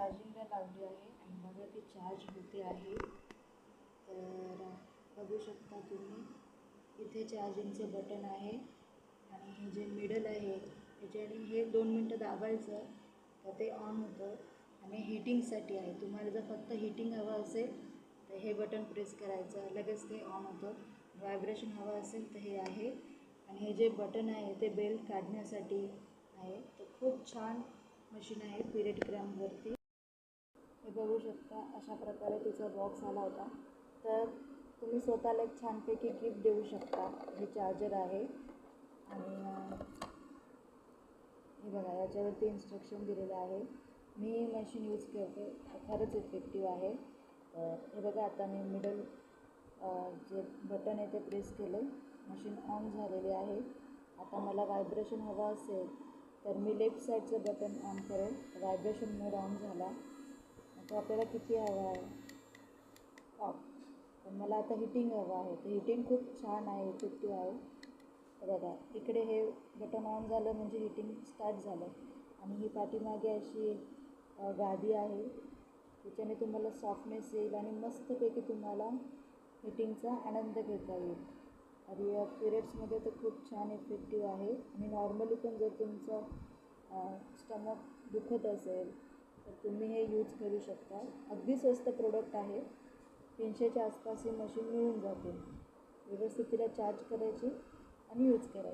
चार्जिंगला लावली आहे आणि बघा ती चार्ज होते आहे. तर बघू शकता तुम्ही इथे चार्जिंगचं बटन आहे आणि हे जे मिडल आहे त्याच्याने हे 2 मिनटं दाबायचं तर ते ऑन होतं. आणि हीटिंगसाठी आहे. तुम्हाला जर फक्त हीटिंग हवं असेल तर हे बटन प्रेस करायचं, लगेच ते ऑन होतं. व्हायब्रेशन हवं असेल तर हे आहे. आणि हे जे बटन आहे ते बेल्ट काढण्यासाठी आहे. तर खूप छान मशीन आहे पिरियड क्रॅम्पवरती. हे बघू शकता अशा प्रकारे तिचा बॉक्स आला होता. तर तुम्ही स्वतःला एक छानपैकी गिफ्ट देऊ शकता. हे चार्जर आहे आणि हे बघा याच्यावरती इन्स्ट्रक्शन दिलेलं आहे. मी मशीन यूज करते, खरंच इफेक्टिव्ह आहे. हे बघा आता मी मिडल जे बटन आहे ते प्रेस केलं, मशीन ऑन झालेली आहे. आता मला व्हायब्रेशन हवं असेल तर मी लेफ्ट साईडचं बटन ऑन करेल. व्हायब्रेशन मोड ऑन झाला. आता आपल्याला किती हवं आहे ऑफ. पण मला आता हीटिंग हवं आहे. तर हीटिंग खूप छान आहे, इफेक्टिव्ह आहे. बघा इकडे हे बटन ऑन झालं म्हणजे हीटिंग स्टार्ट झालं. आणि ही पाठीमागे अशी गादी आहे, त्याच्याने तुम्हाला सॉफ्टनेस येईल आणि मस्तपैकी तुम्हाला हीटिंगचा आनंद घेता येईल. आणि पिरियड्समध्ये तर खूप छान इफेक्टिव्ह आहे. आणि नॉर्मली पण जर तुमचं स्टमक दुखत असेल तर तुम्ही हे यूज करू शकता. अगदी स्वस्त प्रोडक्ट आहे. 300च्या आसपास ही मशीन मिळून जाते. व्यवस्थित तिला चार्ज करायची आणि यूज करायची.